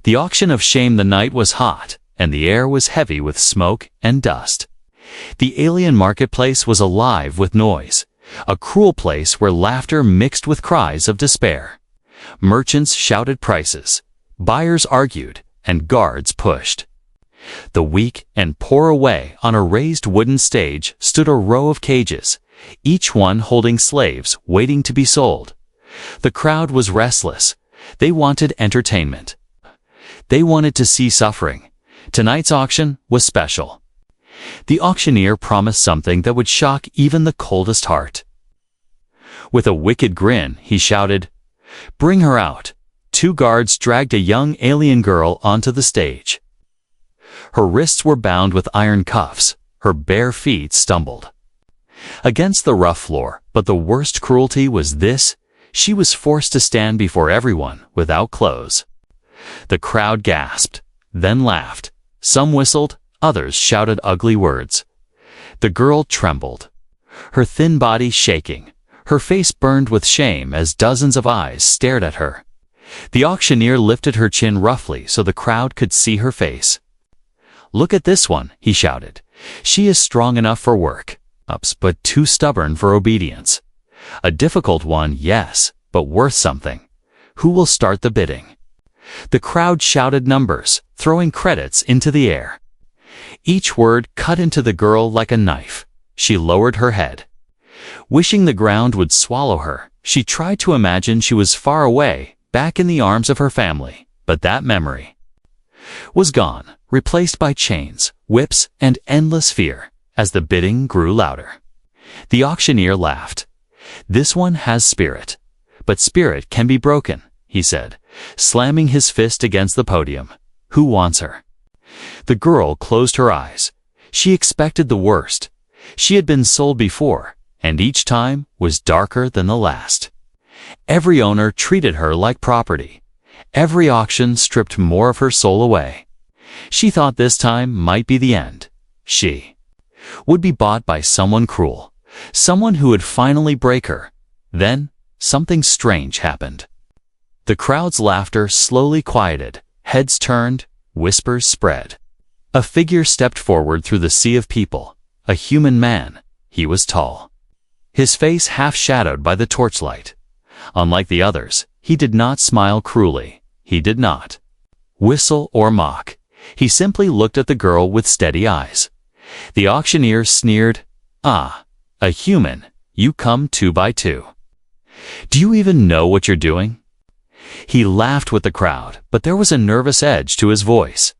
The auction of shame. The night was hot, and the air was heavy with smoke and dust. The alien marketplace was alive with noise, a cruel place where laughter mixed with cries of despair. Merchants shouted prices, buyers argued, and guards pushed. The weak and poor away on a raised wooden stage stood a row of cages, each one holding slaves waiting to be sold. The crowd was restless. They wanted entertainment. They wanted to see suffering. Tonight's auction was special. The auctioneer promised something that would shock even the coldest heart. With a wicked grin, he shouted, "Bring her out." 2 guards dragged a young alien girl onto the stage. Her wrists were bound with iron cuffs. Her bare feet stumbled against the rough floor, but the worst cruelty was this: she was forced to stand before everyone without clothes. The crowd gasped, then laughed. Some whistled, others shouted ugly words. The girl trembled, her thin body shaking. Her face burned with shame as dozens of eyes stared at her. The auctioneer lifted her chin roughly so the crowd could see her face. "Look at this one," he shouted. "She is strong enough for work, but too stubborn for obedience. A difficult one, yes, but worth something. Who will start the bidding?" The crowd shouted numbers, throwing credits into the air. Each word cut into the girl like a knife. She lowered her head. Wishing the ground would swallow her, she tried to imagine she was far away, back in the arms of her family, but that memory was gone, replaced by chains, whips, and endless fear. As the bidding grew louder, the auctioneer laughed. "This one has spirit, but spirit can be broken," he said, slamming his fist against the podium. "Who wants her?" The girl closed her eyes. She expected the worst. She had been sold before, and each time was darker than the last. Every owner treated her like property. Every auction stripped more of her soul away. She thought this time might be the end. She would be bought by someone cruel, someone who would finally break her. Then, something strange happened. The crowd's laughter slowly quieted, heads turned, whispers spread. A figure stepped forward through the sea of people, a human man. He was tall, his face half shadowed by the torchlight. Unlike the others, he did not smile cruelly. He did not whistle or mock. He simply looked at the girl with steady eyes. The auctioneer sneered, "Ah, a human, you come 2 by 2. Do you even know what you're doing?" He laughed with the crowd, but there was a nervous edge to his voice.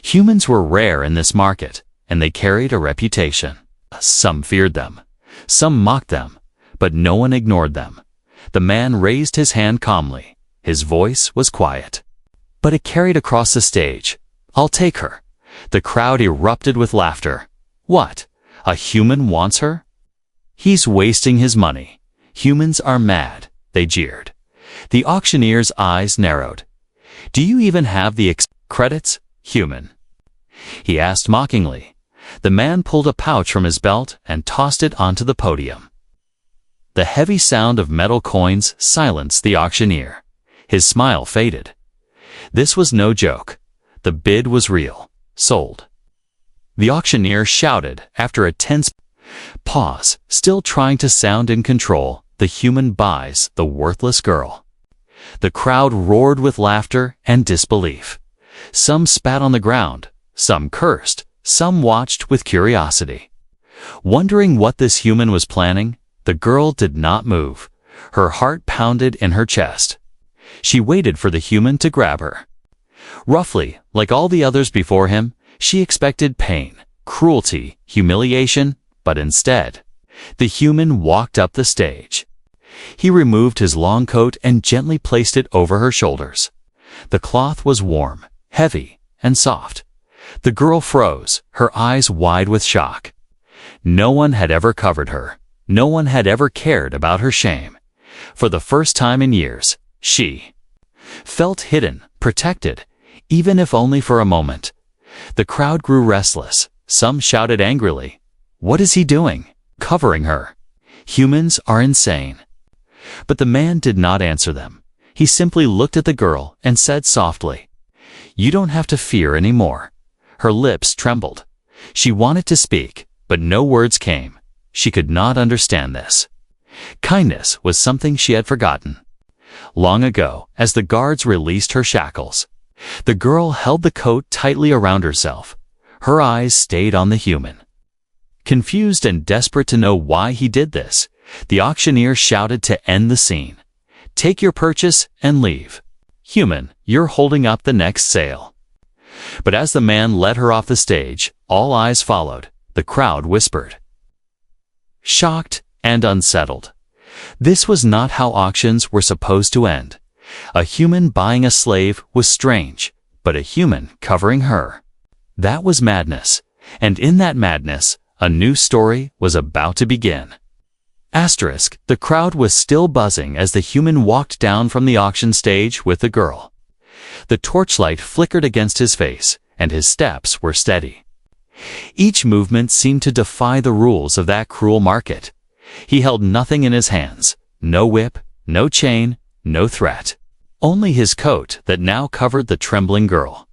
Humans were rare in this market, and they carried a reputation. Some feared them, some mocked them, but no one ignored them. The man raised his hand calmly. His voice was quiet, but it carried across the stage. "I'll take her." The crowd erupted with laughter. "What? A human wants her? He's wasting his money. Humans are mad," they jeered. The auctioneer's eyes narrowed. "Do you even have the credits, human?" he asked mockingly. The man pulled a pouch from his belt and tossed it onto the podium. The heavy sound of metal coins silenced the auctioneer. His smile faded. This was no joke. The bid was real. Sold. The auctioneer shouted after a tense pause, still trying to sound in control. "The human buys the worthless girl." The crowd roared with laughter and disbelief. Some spat on the ground, some cursed, some watched with curiosity. Wondering what this human was planning, the girl did not move. Her heart pounded in her chest. She waited for the human to grab her. Roughly, like all the others before him, she expected pain, cruelty, humiliation, but instead, the human walked up the stage. He removed his long coat and gently placed it over her shoulders. The cloth was warm, heavy, and soft. The girl froze, her eyes wide with shock. No one had ever covered her. No one had ever cared about her shame. For the first time in years, she felt hidden, protected, even if only for a moment. The crowd grew restless. Some shouted angrily, "What is he doing? Covering her? Humans are insane." But the man did not answer them. He simply looked at the girl and said softly, You don't have to fear anymore." Her lips trembled. She wanted to speak, but no words came. She could not understand this. Kindness was something she had forgotten. Long ago, as the guards released her shackles, the girl held the coat tightly around herself. Her eyes stayed on the human. Confused and desperate to know why he did this, the auctioneer shouted to end the scene. "Take your purchase and leave. Human, you're holding up the next sale." But as the man led her off the stage, all eyes followed. The crowd whispered. Shocked and unsettled. This was not how auctions were supposed to end. A human buying a slave was strange, but a human covering her, that was madness. And in that madness, a new story was about to begin. Asterisk, the crowd was still buzzing as the human walked down from the auction stage with the girl. The torchlight flickered against his face, and his steps were steady. Each movement seemed to defy the rules of that cruel market. He held nothing in his hands, no whip, no chain, no threat. Only his coat that now covered the trembling girl.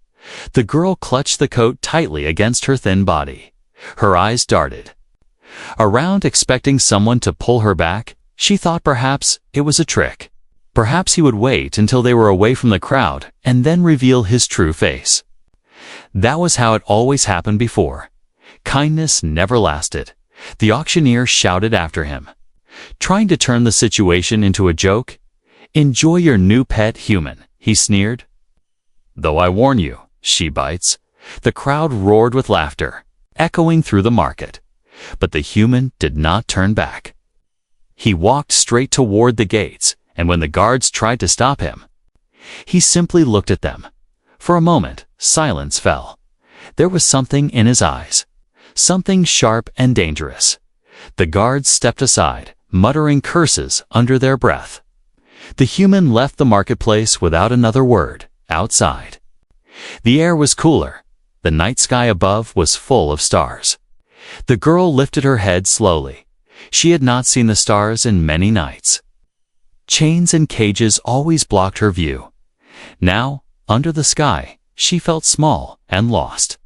The girl clutched the coat tightly against her thin body. Her eyes darted around, expecting someone to pull her back. She thought perhaps it was a trick. Perhaps he would wait until they were away from the crowd and then reveal his true face. That was how it always happened before. Kindness never lasted. The auctioneer shouted after him, trying to turn the situation into a joke. "Enjoy your new pet human," he sneered. "Though I warn you, she bites." The crowd roared with laughter, echoing through the market. But the human did not turn back. He walked straight toward the gates, and when the guards tried to stop him, he simply looked at them. For a moment, silence fell. There was something in his eyes, something sharp and dangerous. The guards stepped aside, muttering curses under their breath. The human left the marketplace without another word. Outside, the air was cooler. The night sky above was full of stars. The girl lifted her head slowly. She had not seen the stars in many nights. Chains and cages always blocked her view. Now, under the sky, she felt small and lost.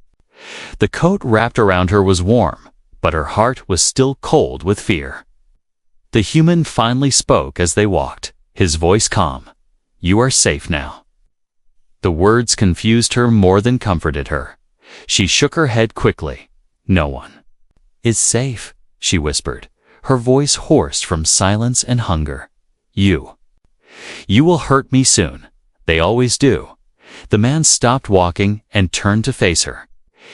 The coat wrapped around her was warm, but her heart was still cold with fear. The human finally spoke as they walked, his voice calm. "You are safe now." The words confused her more than comforted her. She shook her head quickly. "No one is safe," she whispered, her voice hoarse from silence and hunger. You will hurt me soon. They always do." The man stopped walking and turned to face her.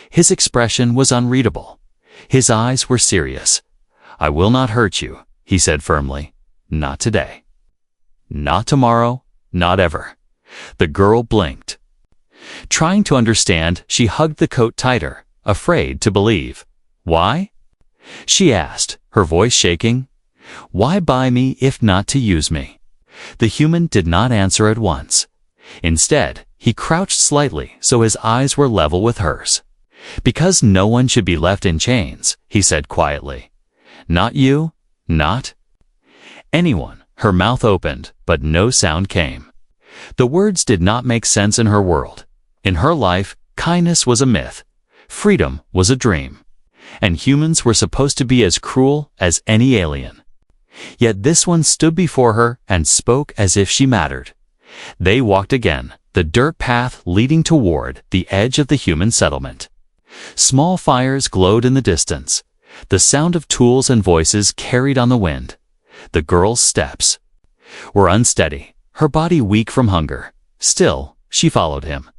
His expression was unreadable. His eyes were serious. "I will not hurt you," he said firmly. "Not today. Not tomorrow. Not ever." The girl blinked. Trying to understand, she hugged the coat tighter, afraid to believe. "Why?" she asked, her voice shaking. "Why buy me if not to use me?" The human did not answer at once. Instead, he crouched slightly so his eyes were level with hers. "Because no one should be left in chains," he said quietly. "Not you, not anyone." Her mouth opened, but no sound came. The words did not make sense in her world. In her life, kindness was a myth. Freedom was a dream. And humans were supposed to be as cruel as any alien. Yet this one stood before her and spoke as if she mattered. They walked again, the dirt path leading toward the edge of the human settlement. Small fires glowed in the distance. The sound of tools and voices carried on the wind. The girl's steps were unsteady, her body weak from hunger. Still, she followed him,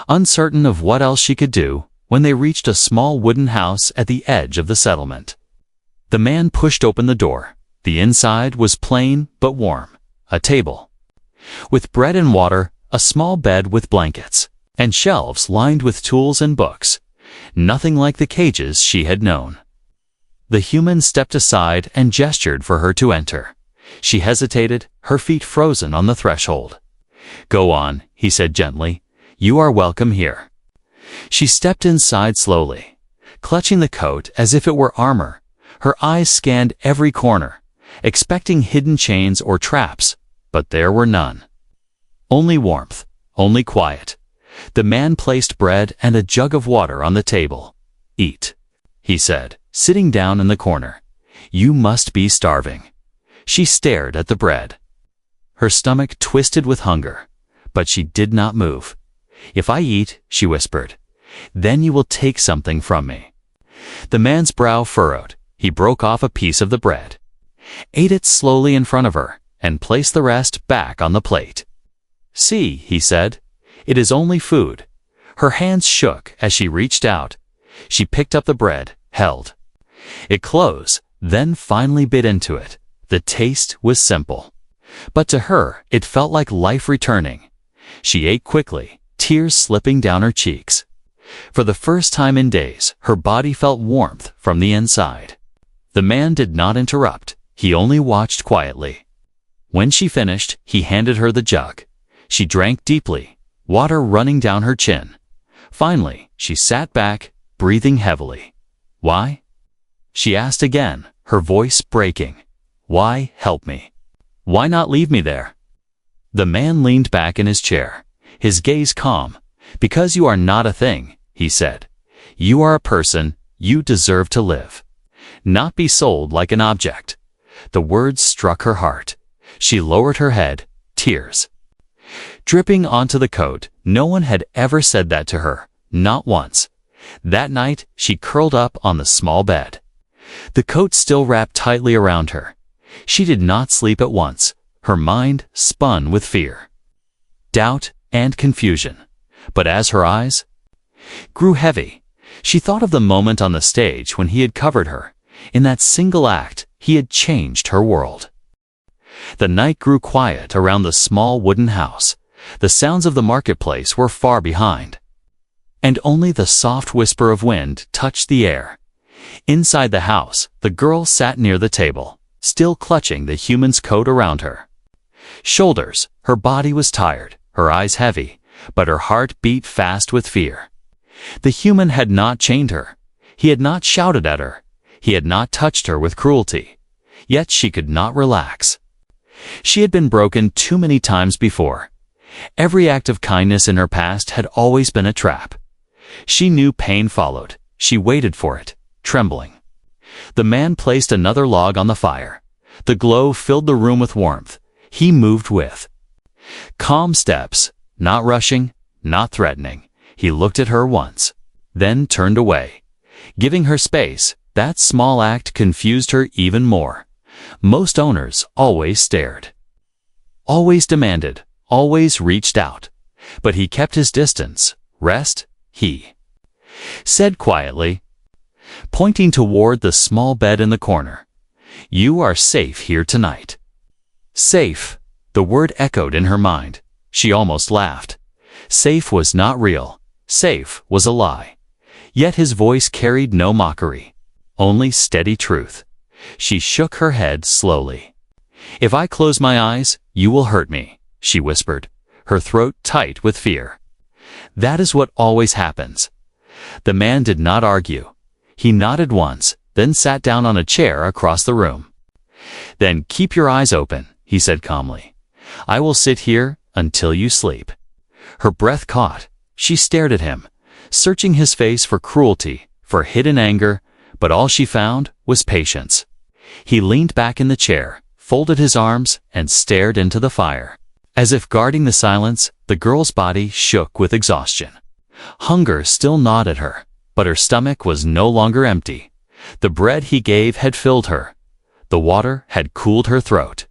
uncertain of what else she could do. When they reached a small wooden house at the edge of the settlement, the man pushed open the door. The inside was plain but warm. A table with bread and water, a small bed with blankets, and shelves lined with tools and books. Nothing like the cages she had known. The human stepped aside and gestured for her to enter. She hesitated, her feet frozen on the threshold. "Go on," he said gently. "You are welcome here." She stepped inside slowly, clutching the coat as if it were armor. Her eyes scanned every corner, expecting hidden chains or traps, but there were none. Only warmth, only quiet. The man placed bread and a jug of water on the table. "Eat," he said, sitting down in the corner. "You must be starving." She stared at the bread. Her stomach twisted with hunger, but she did not move. "If I eat," she whispered, "then you will take something from me." The man's brow furrowed. He broke off a piece of the bread, ate it slowly in front of her, and placed the rest back on the plate. "See," he said, "it is only food." Her hands shook as she reached out. She picked up the bread, held it close, then finally bit into it. The taste was simple, but to her it felt like life returning. She ate quickly, tears slipping down her cheeks. For the first time in days, her body felt warmth from the inside. The man did not interrupt. He only watched quietly. When she finished, he handed her the jug. She drank deeply, water running down her chin. Finally, she sat back, breathing heavily. "Why?" she asked again, her voice breaking. "Why help me? Why not leave me there?" The man leaned back in his chair, his gaze calm. "Because you are not a thing," he said. "You are a person. You deserve to live, not be sold like an object." The words struck her heart. She lowered her head, tears dripping onto the coat. No one had ever said that to her, not once. That night, she curled up on the small bed, the coat still wrapped tightly around her. She did not sleep at once. Her mind spun with fear, doubt, and confusion. But as her eyes grew heavy, she thought of the moment on the stage when he had covered her. In that single act, he had changed her world. The night grew quiet around the small wooden house. The sounds of the marketplace were far behind, and only the soft whisper of wind touched the air. Inside the house, the girl sat near the table, still clutching the human's coat around her shoulders. Her body was tired, her eyes heavy, but her heart beat fast with fear. The human had not chained her. He had not shouted at her. He had not touched her with cruelty. Yet she could not relax. She had been broken too many times before. Every act of kindness in her past had always been a trap. She knew pain followed. She waited for it, trembling. The man placed another log on the fire. The glow filled the room with warmth. He moved with calm steps, not rushing, not threatening. He looked at her once, then turned away, giving her space. That small act confused her even more. Most owners always stared, always demanded, always reached out. But he kept his distance. "Rest," he said quietly, pointing toward the small bed in the corner. "You are safe here tonight." Safe. The word echoed in her mind. She almost laughed. Safe was not real. Safe was a lie. Yet his voice carried no mockery, only steady truth. She shook her head slowly. "If I close my eyes, you will hurt me," she whispered, her throat tight with fear. "That is what always happens." The man did not argue. He nodded once, then sat down on a chair across the room. "Then keep your eyes open," he said calmly. "I will sit here until you sleep." Her breath caught. She stared at him, searching his face for cruelty, for hidden anger, but all she found was patience. He leaned back in the chair, folded his arms, and stared into the fire. As if guarding the silence, the girl's body shook with exhaustion. Hunger still gnawed at her, but her stomach was no longer empty. The bread he gave had filled her. The water had cooled her throat.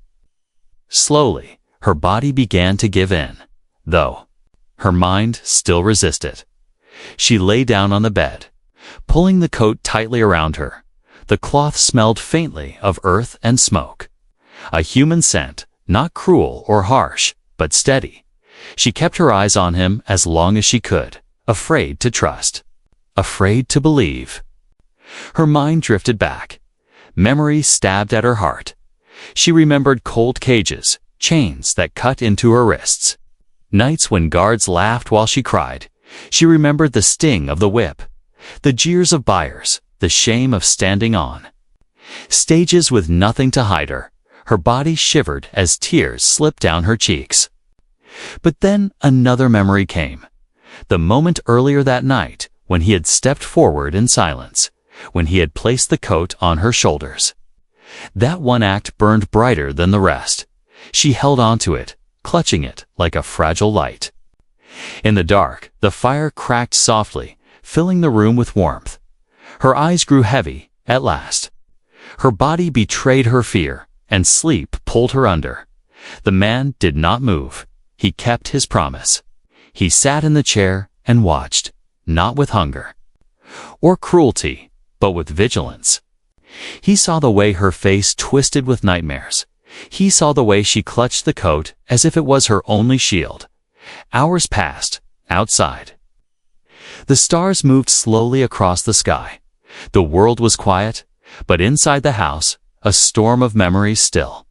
Slowly, her body began to give in, though her mind still resisted. She lay down on the bed, pulling the coat tightly around her. The cloth smelled faintly of earth and smoke. A human scent, not cruel or harsh, but steady. She kept her eyes on him as long as she could, afraid to trust, afraid to believe. Her mind drifted back. Memories stabbed at her heart. She remembered cold cages, chains that cut into her wrists. Nights when guards laughed while she cried. She remembered the sting of the whip, the jeers of buyers, the shame of standing on stages with nothing to hide her. Her body shivered as tears slipped down her cheeks. But then another memory came. The moment earlier that night when he had stepped forward in silence, when he had placed the coat on her shoulders. That one act burned brighter than the rest. She held on to it, clutching it like a fragile light. In the dark, the fire cracked softly, filling the room with warmth. Her eyes grew heavy, at last. Her body betrayed her fear, and sleep pulled her under. The man did not move. He kept his promise. He sat in the chair and watched, not with hunger or cruelty, but with vigilance. He saw the way her face twisted with nightmares. He saw the way she clutched the coat as if it was her only shield. Hours passed, outside. The stars moved slowly across the sky. The world was quiet, but inside the house, a storm of memories still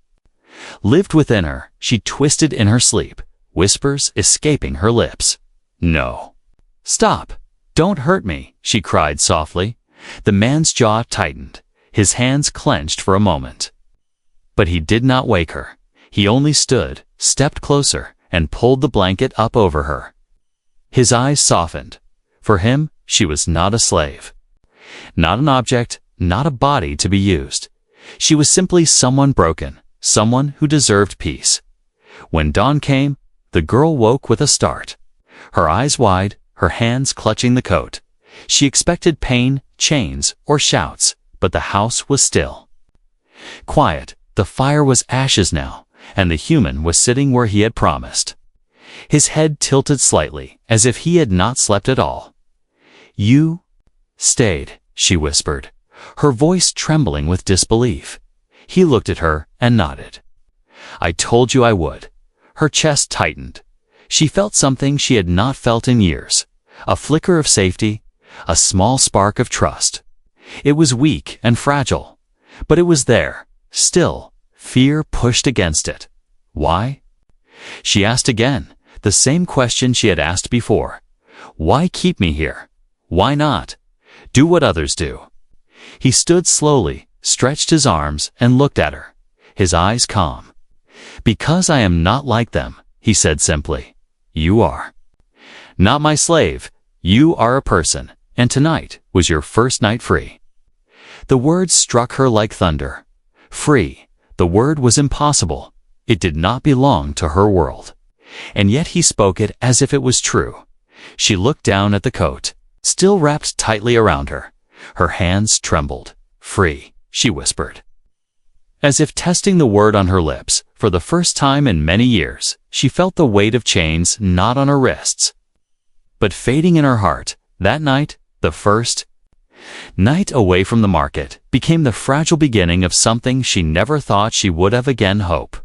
lived within her. She twisted in her sleep, whispers escaping her lips. No. Stop. Don't hurt me, she cried softly. The man's jaw tightened. His hands clenched for a moment. But he did not wake her. He only stood, stepped closer, and pulled the blanket up over her. His eyes softened. For him, she was not a slave. Not an object, not a body to be used. She was simply someone broken, someone who deserved peace. When dawn came, the girl woke with a start. Her eyes wide, her hands clutching the coat. She expected pain, chains, or shouts, but the house was still. Quiet, the fire was ashes now, and the human was sitting where he had promised. His head tilted slightly, as if he had not slept at all. You stayed, she whispered, her voice trembling with disbelief. He looked at her and nodded. I told you I would. Her chest tightened. She felt something she had not felt in years. A flicker of safety, a small spark of trust. It was weak and fragile, but it was there. Still, fear pushed against it. Why? She asked again, the same question she had asked before. Why keep me here? Why not do what others do? He stood slowly, stretched his arms, and looked at her, his eyes calm. Because I am not like them, he said simply. You are. Not my slave. You are a person, and tonight was your first night free. The word struck her like thunder. Free. The word was impossible. It did not belong to her world. And yet he spoke it as if it was true. She looked down at the coat, still wrapped tightly around her. Her hands trembled. Free, she whispered. As if testing the word on her lips, for the first time in many years, she felt the weight of chains not on her wrists, but fading in her heart. That night, the first night away from the market, became the fragile beginning of something she never thought she would have again hope.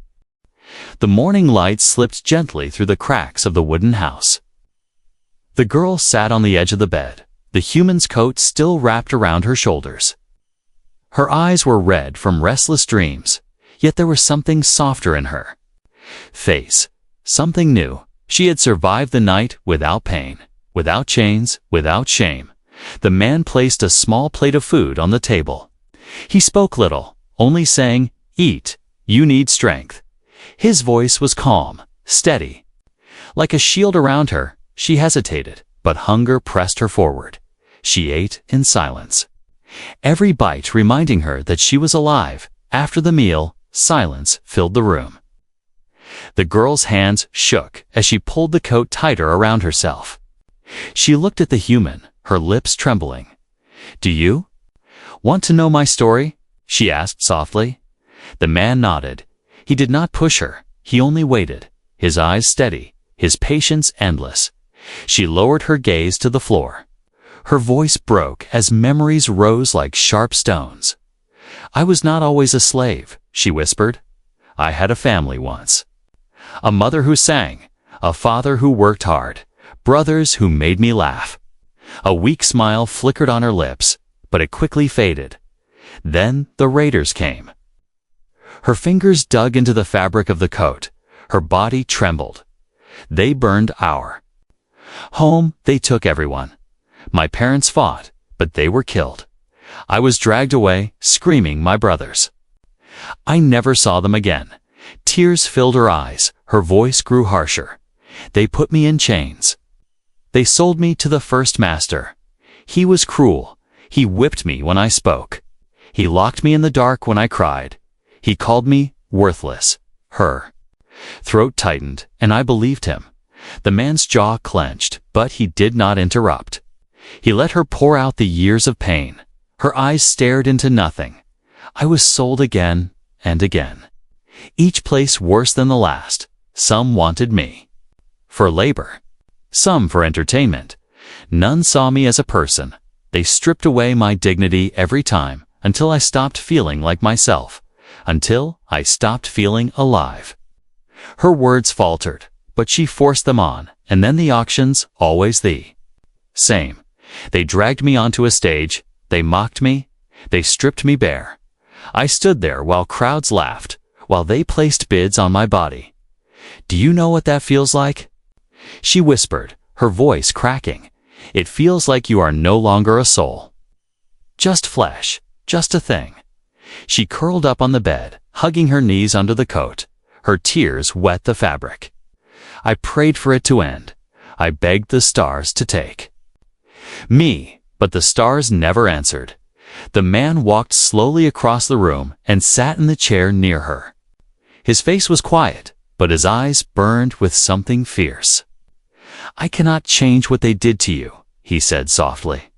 The morning light slipped gently through the cracks of the wooden house. The girl sat on the edge of the bed, the human's coat still wrapped around her shoulders. Her eyes were red from restless dreams, yet there was something softer in her face, something new. She had survived the night without pain, without chains, without shame. The man placed a small plate of food on the table. He spoke little, only saying, "Eat, you need strength." His voice was calm, steady. Like a shield around her, she hesitated, but hunger pressed her forward. She ate in silence, every bite reminding her that she was alive. After the meal, silence filled the room. The girl's hands shook as she pulled the coat tighter around herself. She looked at the human, her lips trembling. "Do you want to know my story?" she asked softly. The man nodded. He did not push her. He only waited, his eyes steady, his patience endless. She lowered her gaze to the floor. Her voice broke as memories rose like sharp stones. "I was not always a slave," she whispered. "I had a family once. A mother who sang, a father who worked hard, brothers who made me laugh." A weak smile flickered on her lips, but it quickly faded. Then the raiders came. Her fingers dug into the fabric of the coat. Her body trembled. They burned our home. They took everyone. My parents fought, but they were killed. I was dragged away, screaming my brothers. I never saw them again. Tears filled her eyes. Her voice grew harsher. They put me in chains. They sold me to the first master. He was cruel. He whipped me when I spoke. He locked me in the dark when I cried. He called me worthless. Her throat tightened, and I believed him. The man's jaw clenched, but he did not interrupt. He let her pour out the years of pain. Her eyes stared into nothing. I was sold again and again. Each place worse than the last. Some wanted me for labor, some for entertainment. None saw me as a person. They stripped away my dignity every time, until I stopped feeling like myself, until I stopped feeling alive. Her words faltered, but she forced them on, and then the auctions, always the same. They dragged me onto a stage, they mocked me, they stripped me bare. I stood there while crowds laughed, while they placed bids on my body. Do you know what that feels like? She whispered, her voice cracking. It feels like you are no longer a soul. Just flesh, just a thing. She curled up on the bed, hugging her knees under the coat. Her tears wet the fabric. I prayed for it to end. I begged the stars to take me, but the stars never answered. The man walked slowly across the room and sat in the chair near her. His face was quiet, but his eyes burned with something fierce. I cannot change what they did to you, he said softly.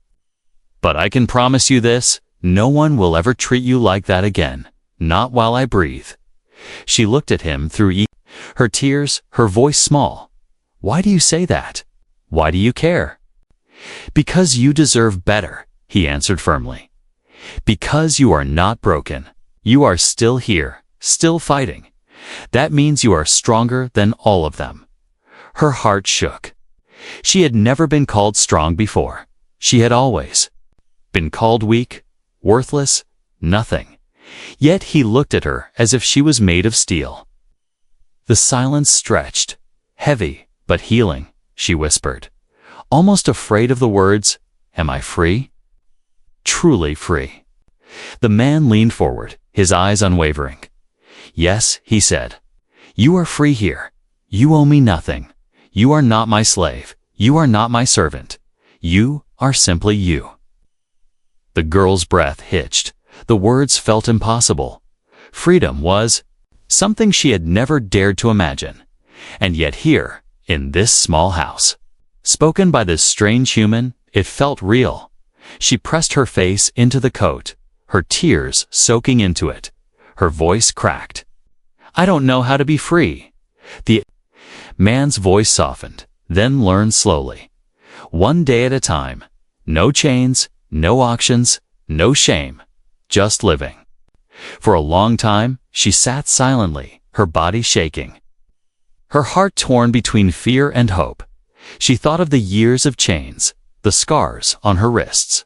But I can promise you this, no one will ever treat you like that again, not while I breathe. She looked at him through her tears, her voice small. Why do you say that? Why do you care? Because you deserve better, he answered firmly. Because you are not broken. You are still here, still fighting. That means you are stronger than all of them. Her heart shook. She had never been called strong before. She had always been called weak, worthless, nothing. Yet he looked at her as if she was made of steel. The silence stretched. Heavy, but healing, she whispered, almost afraid of the words, am I free? Truly free. The man leaned forward, his eyes unwavering. Yes, he said. You are free here. You owe me nothing. You are not my slave. You are not my servant. You are simply you. The girl's breath hitched. The words felt impossible. Freedom was something she had never dared to imagine. And yet here, in this small house, spoken by this strange human, it felt real. She pressed her face into the coat, her tears soaking into it. Her voice cracked. I don't know how to be free. The man's voice softened, then learned slowly. One day at a time. No chains, no auctions, no shame. Just living. For a long time, she sat silently, her body shaking. Her heart torn between fear and hope. She thought of the years of chains, the scars on her wrists,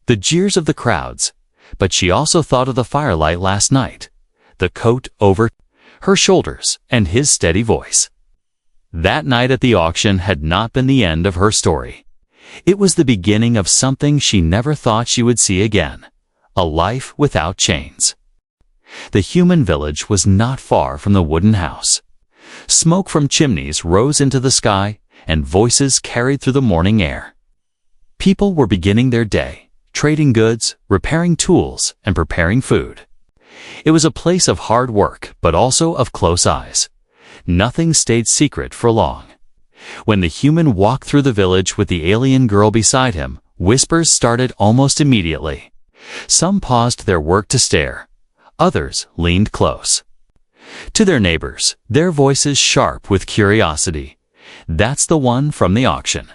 the jeers of the crowds, but she also thought of the firelight last night, the coat over her shoulders, and his steady voice. That night at the auction had not been the end of her story. It was the beginning of something she never thought she would see again, a life without chains. The human village was not far from the wooden house. Smoke from chimneys rose into the sky, and voices carried through the morning air. People were beginning their day, trading goods, repairing tools, and preparing food. It was a place of hard work, but also of close eyes. Nothing stayed secret for long. When the human walked through the village with the alien girl beside him, whispers started almost immediately. Some paused their work to stare. Others leaned close to their neighbors, their voices sharp with curiosity. That's the one from the auction.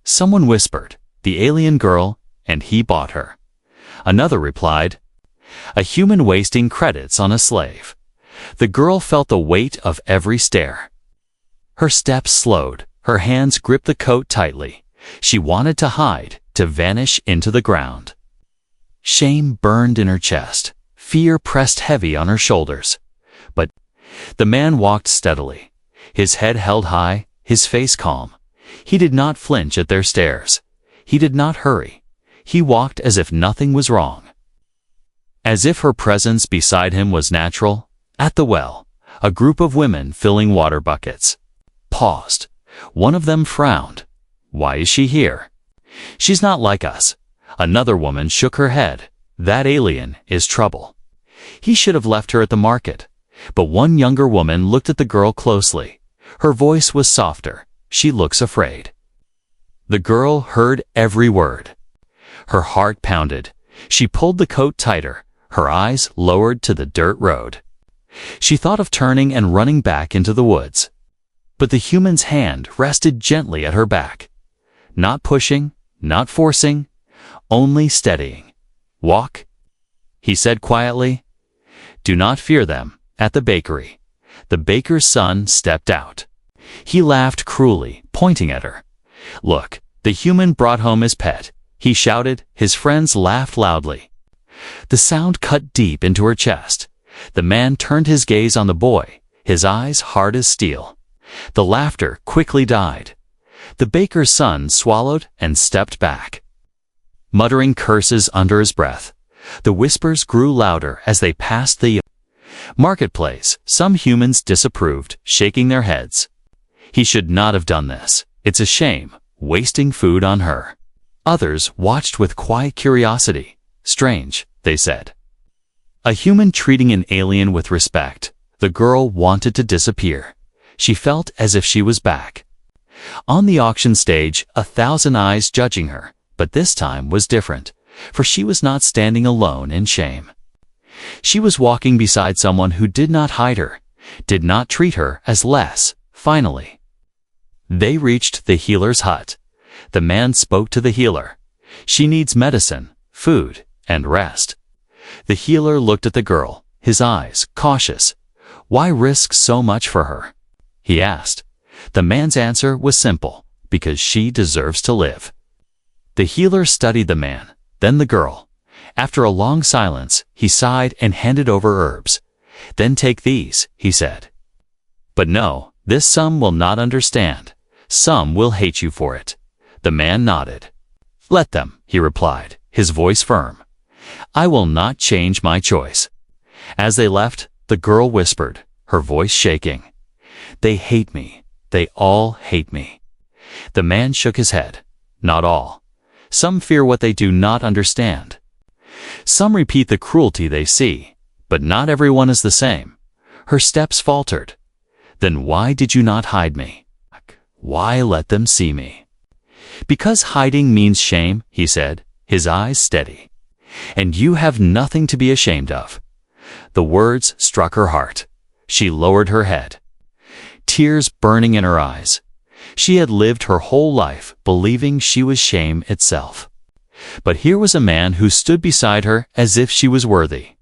Someone whispered, the alien girl, and he bought her. Another replied, a human wasting credits on a slave. The girl felt the weight of every stare. Her steps slowed, her hands gripped the coat tightly. She wanted to hide, to vanish into the ground. Shame burned in her chest. Fear pressed heavy on her shoulders. But the man walked steadily, his head held high, his face calm. He did not flinch at their stares. He did not hurry. He walked as if nothing was wrong. As if her presence beside him was natural. At the well, a group of women filling water buckets paused. One of them frowned. Why is she here? She's not like us. Another woman shook her head. That alien is trouble. He should have left her at the market. But one younger woman looked at the girl closely. Her voice was softer. She looks afraid. The girl heard every word. Her heart pounded. She pulled the coat tighter, her eyes lowered to the dirt road. She thought of turning and running back into the woods. But the human's hand rested gently at her back. Not pushing, not forcing, only steadying. Walk, he said quietly. Do not fear them. At the bakery, the baker's son stepped out. He laughed cruelly, pointing at her. Look, the human brought home his pet. He shouted. His friends laughed loudly. The sound cut deep into her chest. The man turned his gaze on the boy, his eyes hard as steel. The laughter quickly died. The baker's son swallowed and stepped back, muttering curses under his breath. The whispers grew louder as they passed the marketplace. Some humans disapproved, shaking their heads. He should not have done this. It's a shame, wasting food on her. Others watched with quiet curiosity. Strange, they said. A human treating an alien with respect. The girl wanted to disappear. She felt as if she was back. On the auction stage, 1,000 eyes judging her, but this time was different, for she was not standing alone in shame. She was walking beside someone who did not hide her, did not treat her as less. Finally, they reached the healer's hut. The man spoke to the healer. She needs medicine, food, and rest. The healer looked at the girl, his eyes cautious. Why risk so much for her? He asked. The man's answer was simple, because she deserves to live. The healer studied the man, then the girl. After a long silence, he sighed and handed over herbs. Then take these, he said. But no, this some will not understand. Some will hate you for it. The man nodded. Let them, he replied, his voice firm. I will not change my choice. As they left, the girl whispered, her voice shaking. They hate me. They all hate me. The man shook his head. Not all. Some fear what they do not understand. Some repeat the cruelty they see, but not everyone is the same. Her steps faltered. Then why did you not hide me? Why let them see me? Because hiding means shame, he said, his eyes steady. And you have nothing to be ashamed of. The words struck her heart. She lowered her head, tears burning in her eyes. She had lived her whole life believing she was shame itself. But here was a man who stood beside her as if she was worthy.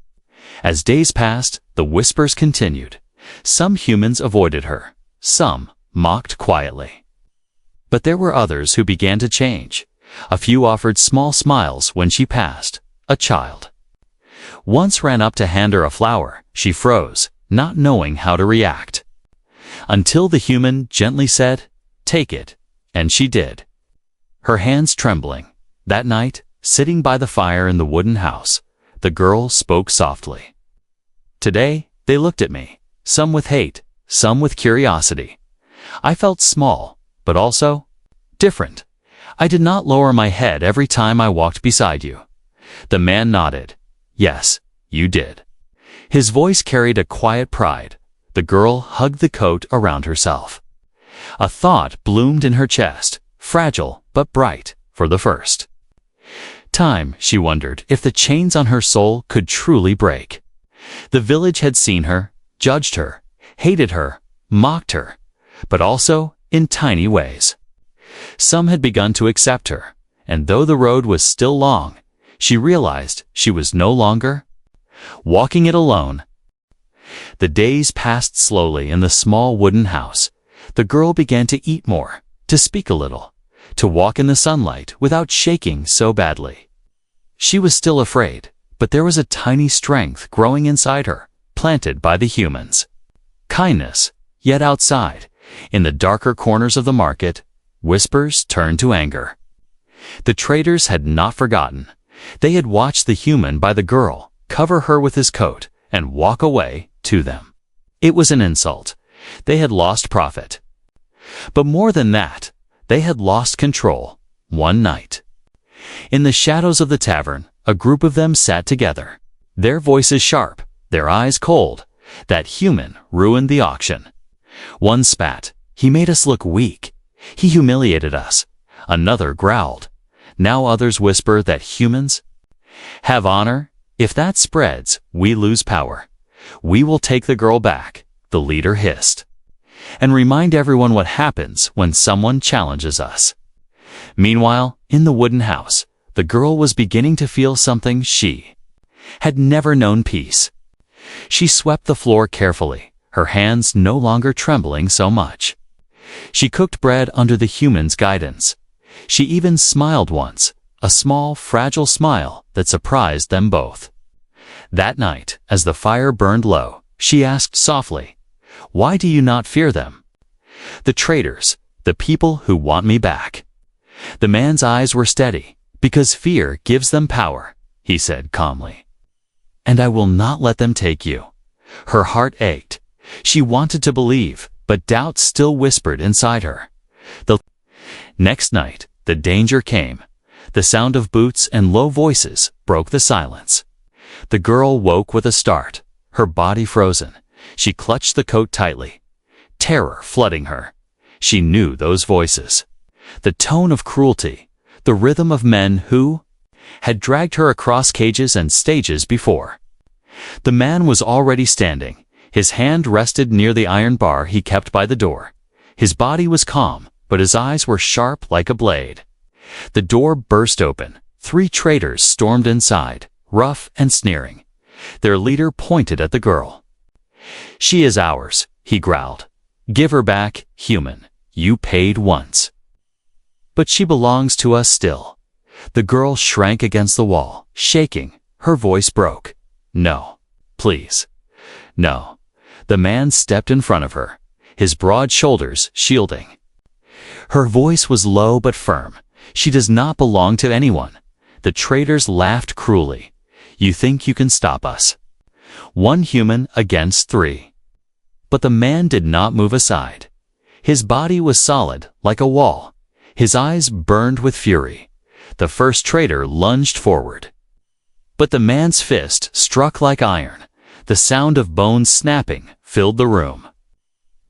As days passed, the whispers continued. Some humans avoided her. Some mocked quietly. But there were others who began to change. A few offered small smiles when she passed. A child once ran up to hand her a flower. She froze, not knowing how to react. Until the human gently said, "Take it," and she did. Her hands trembling. That night, sitting by the fire in the wooden house, the girl spoke softly. Today, they looked at me, some with hate, some with curiosity. I felt small, but also different. I did not lower my head every time I walked beside you. The man nodded. Yes, you did. His voice carried a quiet pride. The girl hugged the coat around herself. A thought bloomed in her chest, fragile but bright, for the first time she wondered if the chains on her soul could truly break. The village had seen her, judged her, hated her, mocked her, but also in tiny ways. Some had begun to accept her, and though the road was still long, she realized she was no longer walking it alone. The days passed slowly in the small wooden house. The girl began to eat more, to speak a little, to walk in the sunlight without shaking so badly. She was still afraid, but there was a tiny strength growing inside her, planted by the humans. Kindness, yet outside, in the darker corners of the market, whispers turned to anger. The traders had not forgotten. They had watched the human by the girl cover her with his coat and walk away to them. It was an insult. They had lost profit. But more than that, They had lost control. One night, in the shadows of the tavern, a group of them sat together. Their voices sharp, their eyes cold. That human ruined the auction. One spat. He made us look weak. He humiliated us. Another growled. Now others whisper that humans have honor. If that spreads, we lose power. We will take the girl back, the leader hissed, and remind everyone what happens when someone challenges us. Meanwhile, in the wooden house, the girl was beginning to feel something. She had never known peace. She swept the floor carefully, her hands no longer trembling so much. She cooked bread under the human's guidance. She even smiled once, a small, fragile smile that surprised them both. That night, as the fire burned low, she asked softly, "Why do you not fear them?" "The traitors, the people who want me back." The man's eyes were steady. "Because fear gives them power," he said calmly. "And I will not let them take you." Her heart ached. She wanted to believe, but doubt still whispered inside her. The next night, the danger came. The sound of boots and low voices broke the silence. The girl woke with a start, her body frozen. She clutched the coat tightly, terror flooding her. She knew those voices. The tone of cruelty, the rhythm of men who had dragged her across cages and stages before. The man was already standing. His hand rested near the iron bar he kept by the door. His body was calm, but his eyes were sharp like a blade. The door burst open. 3 traitors stormed inside, rough and sneering. Their leader pointed at the girl. "She is ours," he growled. "Give her back, human. You paid once." "But she belongs to us still." The girl shrank against the wall, shaking. Her voice broke. "No, please. No." The man stepped in front of her, his broad shoulders shielding. Her voice was low but firm. "She does not belong to anyone." The traitors laughed cruelly. "You think you can stop us? 1 human against 3. But the man did not move aside. His body was solid, like a wall. His eyes burned with fury. The first traitor lunged forward. But the man's fist struck like iron. The sound of bones snapping filled the room.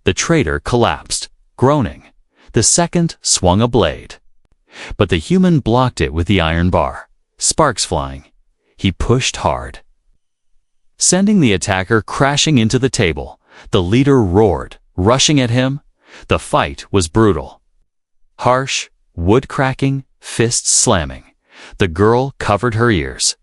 The traitor collapsed, groaning. The second swung a blade. But the human blocked it with the iron bar, sparks flying. He pushed hard, sending the attacker crashing into the table. The leader roared, rushing at him. The fight was brutal. Harsh, wood cracking, fists slamming. The girl covered her ears,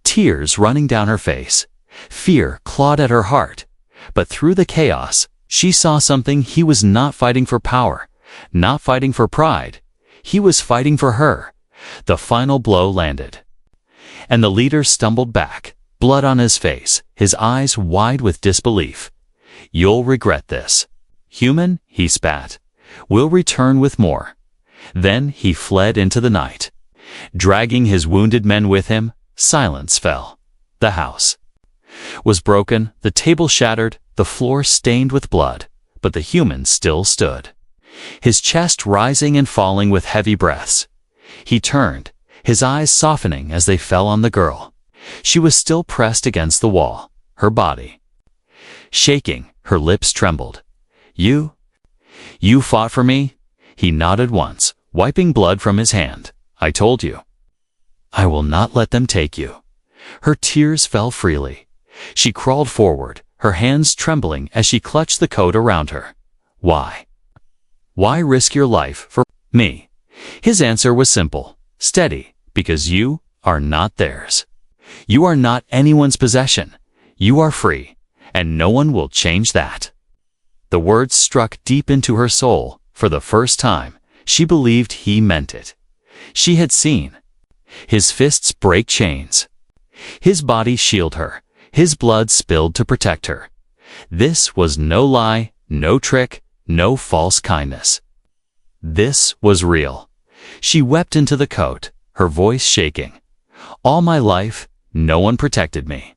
tears running down her face. Fear clawed at her heart. But through the chaos, she saw something. He was not fighting for power, not fighting for pride. He was fighting for her. The final blow landed, and the leader stumbled back, blood on his face, his eyes wide with disbelief. "You'll regret this, human," he spat. "We'll return with more." Then he fled into the night, dragging his wounded men with him. Silence fell. The house was broken, the table shattered, the floor stained with blood, but the human still stood, his chest rising and falling with heavy breaths. He turned, his eyes softening as they fell on the girl. She was still pressed against the wall, her body shaking, her lips trembled. You fought for me?" He nodded once, wiping blood from his hand. "I told you. I will not let them take you." Her tears fell freely. She crawled forward, her hands trembling as she clutched the coat around her. "Why? Why risk your life for me?" His answer was simple, steady. "Because you are not theirs. You are not anyone's possession. You are free, and no one will change that." The words struck deep into her soul. For the first time, she believed he meant it. She had seen his fists break chains, his body shield her, his blood spilled to protect her. This was no lie, no trick, no false kindness. This was real. She wept into the coat, her voice shaking. "All my life, no one protected me.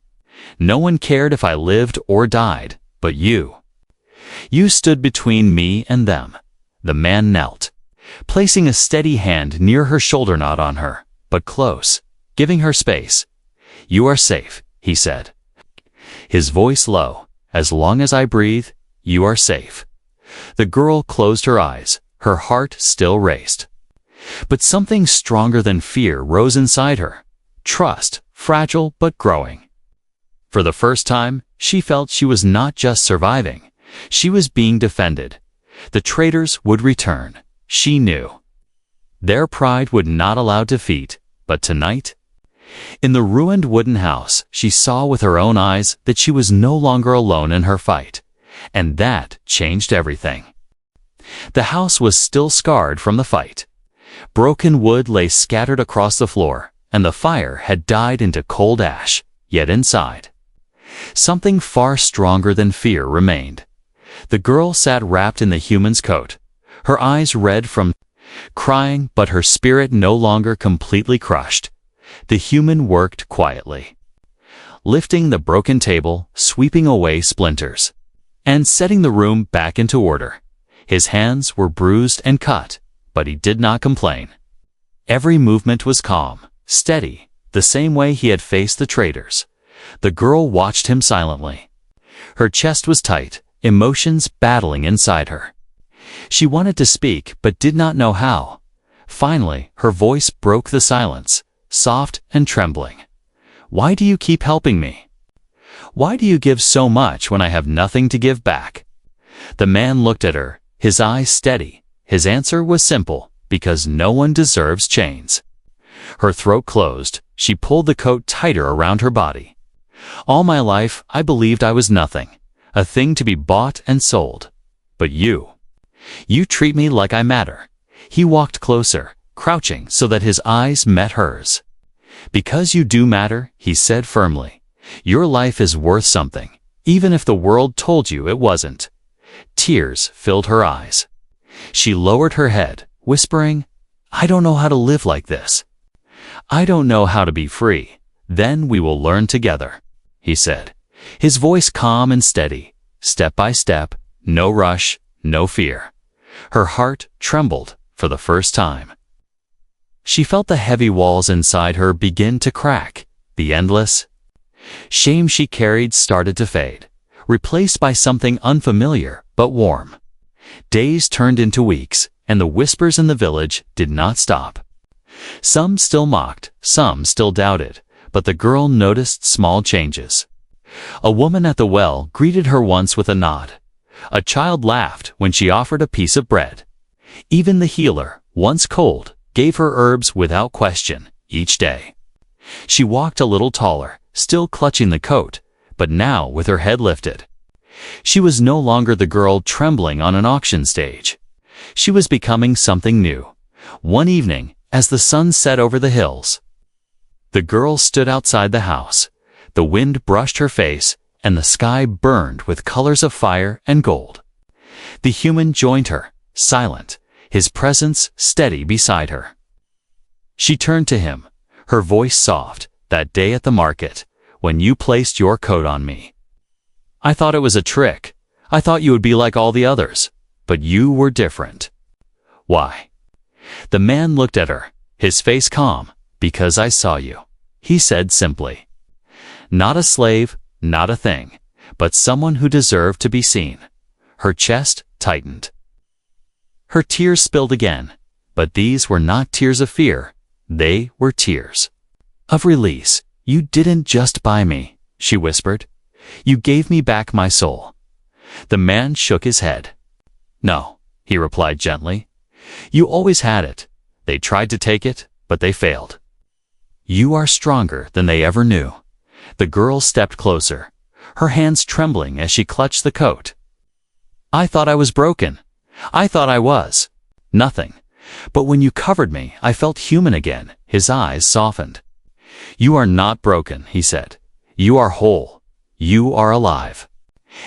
No one cared if I lived or died, but you. You stood between me and them." The man knelt, placing a steady hand near her shoulder, not on her, but close, giving her space. "You are safe," he said. His voice low. "As long as I breathe, you are safe." The girl closed her eyes, her heart still raced. But something stronger than fear rose inside her. Trust, fragile but growing. For the first time, she felt she was not just surviving. She was being defended. The traitors would return. She knew. Their pride would not allow defeat, but tonight, in the ruined wooden house, she saw with her own eyes that she was no longer alone in her fight. And that changed everything. The house was still scarred from the fight. Broken wood lay scattered across the floor, and the fire had died into cold ash, yet inside, something far stronger than fear remained. The girl sat wrapped in the human's coat, her eyes red from crying, but her spirit no longer completely crushed. The human worked quietly, lifting the broken table, sweeping away splinters, and setting the room back into order. His hands were bruised and cut, but he did not complain. Every movement was calm, steady, the same way he had faced the traitors. The girl watched him silently. Her chest was tight, emotions battling inside her. She wanted to speak, but did not know how. Finally, her voice broke the silence, soft and trembling. "Why do you keep helping me? Why do you give so much when I have nothing to give back?" The man looked at her, his eyes steady. His answer was simple, because no one deserves chains. Her throat closed. She pulled the coat tighter around her body. "All my life, I believed I was nothing, a thing to be bought and sold. But you treat me like I matter." He walked closer, crouching so that his eyes met hers. "Because you do matter," he said firmly. "Your life is worth something, even if the world told you it wasn't." Tears filled her eyes. She lowered her head, whispering, "I don't know how to live like this. I don't know how to be free." "Then we will learn together," he said, his voice calm and steady, step by step, no rush, no fear. Her heart trembled for the first time. She felt the heavy walls inside her begin to crack. The endless shame she carried started to fade, replaced by something unfamiliar but warm. Days turned into weeks, and the whispers in the village did not stop. Some still mocked, some still doubted, but the girl noticed small changes. A woman at the well greeted her once with a nod. A child laughed when she offered a piece of bread. Even the healer, once cold, gave her herbs without question each day. She walked a little taller, still clutching the coat, but now with her head lifted. She was no longer the girl trembling on an auction stage. She was becoming something new. One evening, as the sun set over the hills, the girl stood outside the house. The wind brushed her face, and the sky burned with colors of fire and gold. The human joined her, silent, his presence steady beside her. She turned to him, her voice soft. "That day at the market, when you placed your coat on me, I thought it was a trick. I thought you would be like all the others. But you were different." "Why?" The man looked at her, his face calm. "Because I saw you," he said simply. "Not a slave, not a thing, but someone who deserved to be seen." Her chest tightened. Her tears spilled again, but these were not tears of fear. They were tears of release. "You didn't just buy me," she whispered. "You gave me back my soul." The man shook his head. "No," he replied gently. "You always had it. They tried to take it, but they failed. You are stronger than they ever knew." The girl stepped closer, her hands trembling as she clutched the coat. "I thought I was broken. I thought I was nothing. But when you covered me, I felt human again." His eyes softened. "You are not broken," he said. "You are whole. You are alive.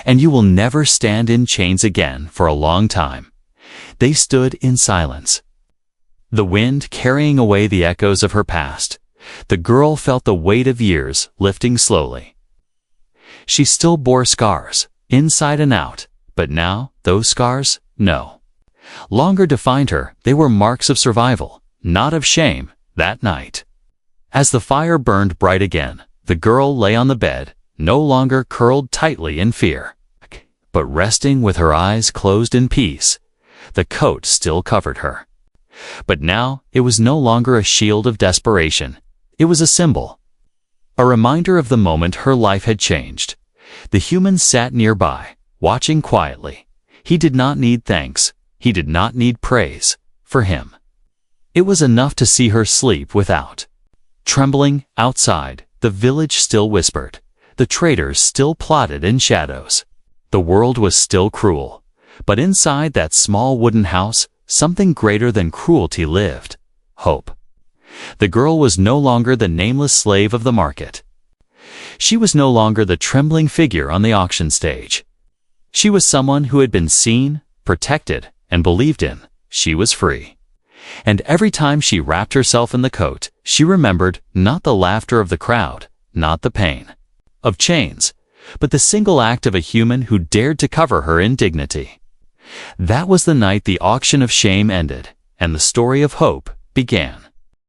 And you will never stand in chains again for a long time." They stood in silence, the wind carrying away the echoes of her past. The girl felt the weight of years lifting slowly. She still bore scars, inside and out, but now those scars, no longer defined her. They were marks of survival, not of shame, that night. As the fire burned bright again, the girl lay on the bed, no longer curled tightly in fear, but resting with her eyes closed in peace. The coat still covered her. But now it was no longer a shield of desperation. It was a symbol. A reminder of the moment her life had changed. The human sat nearby, watching quietly. He did not need thanks. He did not need praise. For him, it was enough to see her sleep without. Trembling, outside, the village still whispered. The traitors still plotted in shadows. The world was still cruel. But inside that small wooden house, something greater than cruelty lived. Hope. The girl was no longer the nameless slave of the market. She was no longer the trembling figure on the auction stage. She was someone who had been seen, protected, and believed in. She was free. And every time she wrapped herself in the coat, she remembered not the laughter of the crowd, not the pain of chains, but the single act of a human who dared to cover her in dignity. That was the night the auction of shame ended, and the story of hope began.